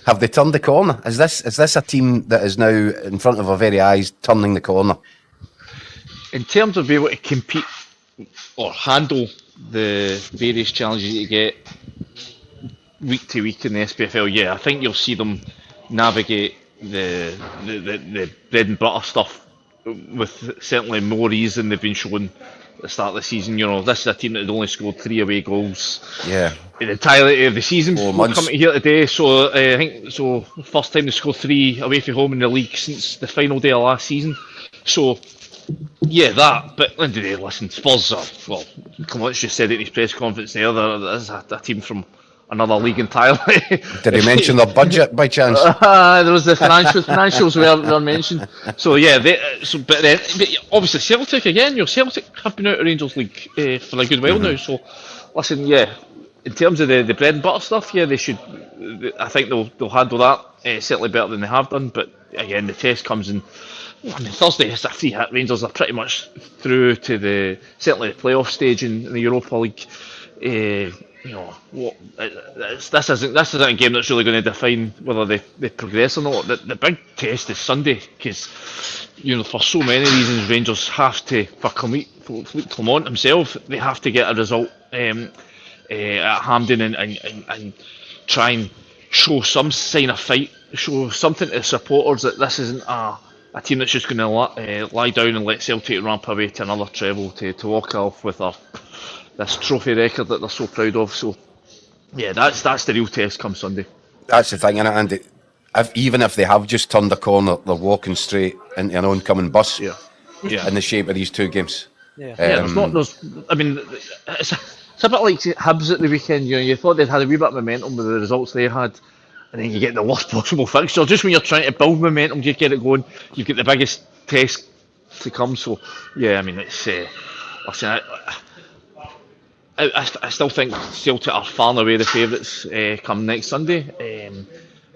Have they turned the corner? Is this a team that is now in front of our very eyes turning the corner? In terms of being able to compete or handle the various challenges you get week to week in the SPFL, yeah, I think you'll see them navigate the bread and butter stuff with certainly more ease than they've been shown at the start of the season. You know, this is a team that had only scored 3 away goals. Yeah. In the entirety of the season. We're coming here today, so I think so. First time they scored 3 away from home in the league since the final day of last season. So yeah, that. But when did they listen? Spurs are, well, Clement just said it in his press conference there. There's a team from another league entirely. Did he mention their budget by chance? There was the financials were mentioned. So yeah, but obviously Celtic again. Celtic have been out of Rangers League for a good while now. So listen, yeah, in terms of the bread and butter stuff, yeah, they should. I think they'll handle that certainly better than they have done. But again, the test comes in. I mean, Thursday it's a free hit. Rangers are pretty much through to certainly the playoff stage in the Europa League. You know, this isn't a game that's really going to define whether they progress or not. The big test is Sunday, because you know, for so many reasons, Rangers have to, for Philippe Clement himself, they have to get a result at Hampden and try and show some sign of fight, show something to the supporters that this isn't a team that's just going to lie down and let Celtic ramp away to another treble to walk off with this trophy record that they're so proud of. So yeah, that's the real test come Sunday. That's the thing, innit, and even if they have just turned the corner, they're walking straight into an oncoming bus. Yeah. In the shape of these 2 games. Yeah. I mean, it's a bit like Hibs at the weekend. You know, you thought they'd had a wee bit of momentum with the results they had, and then you get the worst possible fixture. Just when you're trying to build momentum, you get it going, you get the biggest test to come. So yeah, I mean, it's listen, I still think Celtic are far and away the favourites come next Sunday.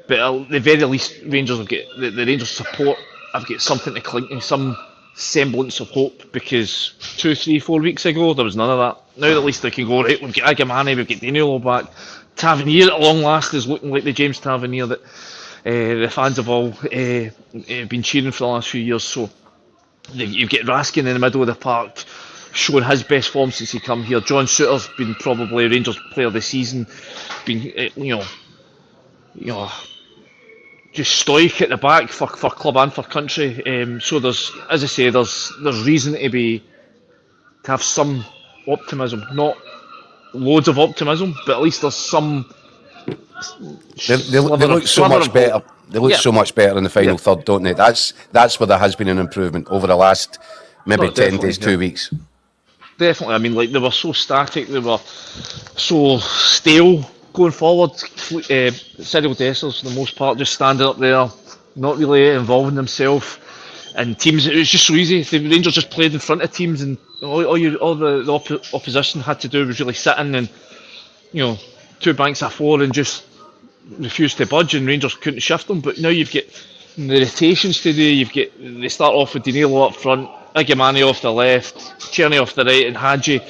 But at the very least, Rangers have got the Rangers support. I've got something to cling to, some semblance of hope, because 2, 3, 4 weeks ago there was none of that. Now at least they can go, right, we've got Agamani, we've got Danilo back. Tavernier at long last is looking like the James Tavernier that the fans have all been cheering for the last few years. So you get Raskin in the middle of the park, showing his best form since he come here. John Souttar's been probably Rangers player of the season, been you know just stoic at the back for club and for country. So there's, as I say, there's reason to have some optimism, not loads of optimism, but at least there's some. They look so much better. They look so much better in the final third, don't they? That's where there has been an improvement over the last maybe 10 days, 2 weeks. Definitely. I mean, like, they were so static, they were so stale going forward. Cyril Dessers, for the most part, just standing up there, not really involving himself. And teams, it was just so easy. The Rangers just played in front of teams, and all the opposition had to do was really sit in and, you know, 2 banks of 4 and just refuse to budge, and Rangers couldn't shift them. But now you've got the rotations to do. They start off with Danilo up front, Agamani off the left, Czerny off the right, and Hadji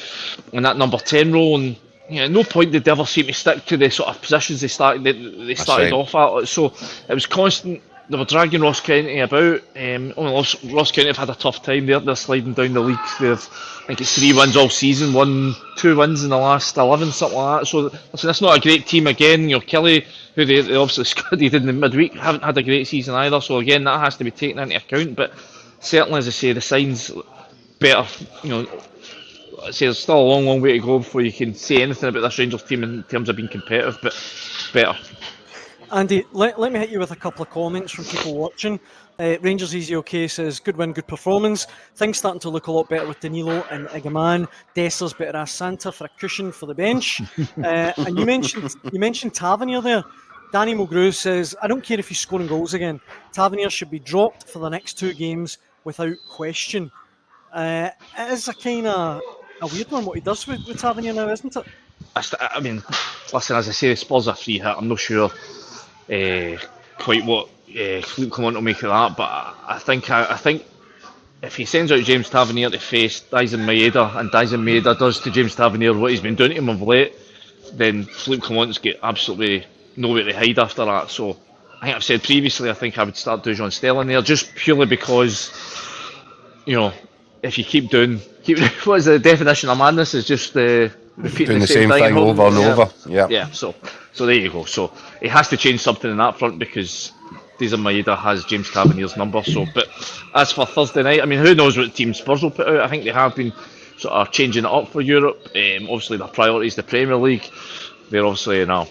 in that number 10 role. And at no point did they ever seem to stick to the sort of positions they started off at. So it was constant. They were dragging Ross County about. Ross County have had a tough time. They're sliding down the league. I think it's 3 wins all season, 2 wins in the last 11, something like that. So listen, that's not a great team again. You know, Kelly, who they obviously scudded in the midweek, haven't had a great season either. So again, that has to be taken into account. But certainly, as I say, the signs better. You know, I say there's still a long, long way to go before you can say anything about this Rangers team in terms of being competitive, but better. Andy, let me hit you with a couple of comments from people watching. Rangers Easy OK says, good win, good performance. Things starting to look a lot better with Danilo and Egaman. Desser's better ask Santa for a cushion for the bench. And you mentioned Tavernier there. Danny Mulgrew says, I don't care if he's scoring goals again. Tavernier should be dropped for the next 2 games without question. It is a kind of a weird one what he does with Tavernier now, isn't it? I mean, listen, as I say, Spurs are free hit. I'm not sure quite what Philippe Clement will make of that, but I think if he sends out James Tavernier to face Daizen Maeda, and Daizen Maeda does to James Tavernier what he's been doing to him of late, then Philippe Clement's got absolutely nowhere to hide after that. So I think I've said previously, I think I would start Dujon Sterling there, just purely because, if you keep what is the definition of madness? Is just repeating Doing the same thing over and over. Yeah. Yeah. So there you go. So he has to change something in that front because Deezer Maeda has James Tavernier's number. So, but as for Thursday night, I mean, who knows what team Spurs will put out? I think they have been sort of changing it up for Europe. Obviously, their priority is the Premier League. They're obviously in a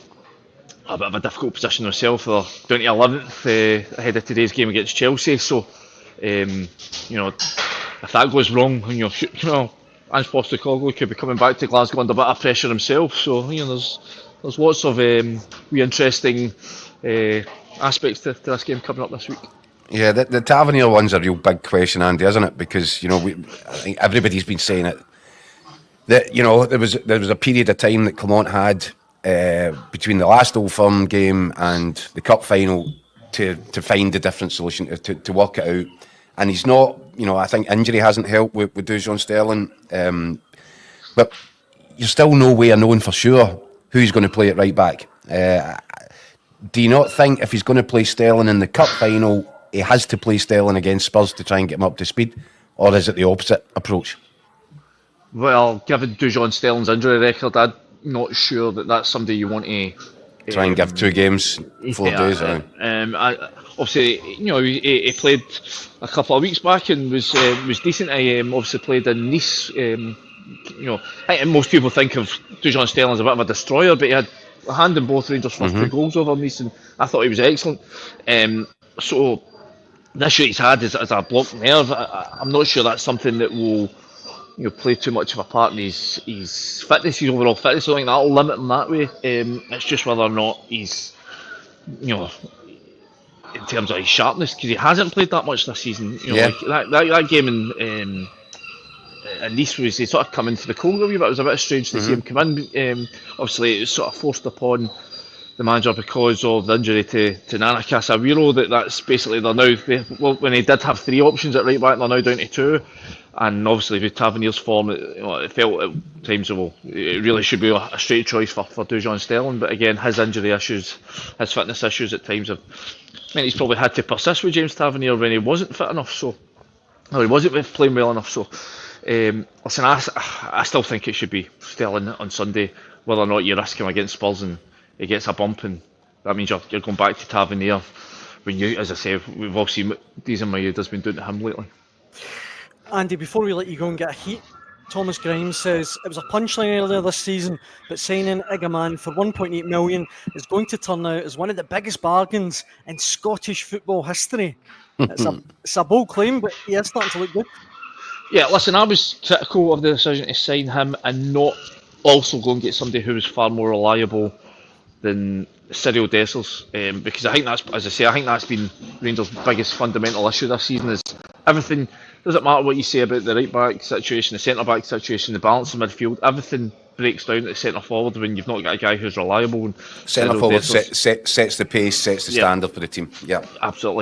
bit of a difficult position themselves. They're down to 11th ahead of today's game against Chelsea. So, if that goes wrong, Ange Postecoglou could be coming back to Glasgow under a bit of pressure himself. So, there's lots of wee interesting aspects to this game coming up this week. Yeah, the Tavernier one's a real big question, Andy, isn't it? Because I think everybody's been saying it. That there was a period of time that Clement had between the last Old Firm game and the cup final to find a different solution to work it out, and he's not. I think injury hasn't helped with Dujon Sterling, but you're still no way of knowing for sure who's going to play at right back. Do you not think if he's going to play Sterling in the cup final, he has to play Sterling against Spurs to try and get him up to speed, or is it the opposite approach? Well, given Dujon Sterling's injury record, I'm not sure that's somebody you want to try and give 2 games, 4 days. Obviously, he played a couple of weeks back and was decent. He obviously played in Nice. I think most people think of Dujon Sterling as a bit of a destroyer, but he had a hand in both Rangers' first 2 goals over Nice, and I thought he was excellent. So the issue he's had is a blocked nerve. I'm not sure that's something that will play too much of a part in his fitness, his overall fitness. I don't think that'll limit him that way. It's just whether or not he's, in terms of his sharpness, because he hasn't played that much this season. Like that game in Nice was he sort of come into the cold a wee bit. It was a bit strange to see him come in. Obviously, it was sort of forced upon the manager because of the injury to Nana Casemiro. That's basically when he did have 3 options at right back, they're now down to 2. And obviously with Tavernier's form, it felt at times it really should be a straight choice for Dujon Sterling. But again, his injury issues, his fitness issues at times have meant he's probably had to persist with James Tavernier when he wasn't fit enough. He wasn't playing well enough. So listen, I still think it should be Sterling on Sunday. Whether or not you risk him against Spurs and he gets a bump, and that means you're going back to Tavernier. When as I say, we've all seen what Deezer Maeda's been doing to him lately. Andy, before we let you go and get a heat, Thomas Grimes says it was a punchline earlier this season, but signing Igaman for 1.8 million is going to turn out as one of the biggest bargains in Scottish football history. It's a bold claim, but he is starting to look good. Yeah, listen, I was critical of the decision to sign him and not also go and get somebody who was far more reliable than Cyril Dessers, because I think that's been Rangers' biggest fundamental issue this season. Is everything, doesn't matter what you say about the right back situation, the centre back situation, the balance in midfield, everything breaks down at the centre forward when you've not got a guy who's reliable. And centre forward sets the pace, sets the standard for the team. Yeah, absolutely.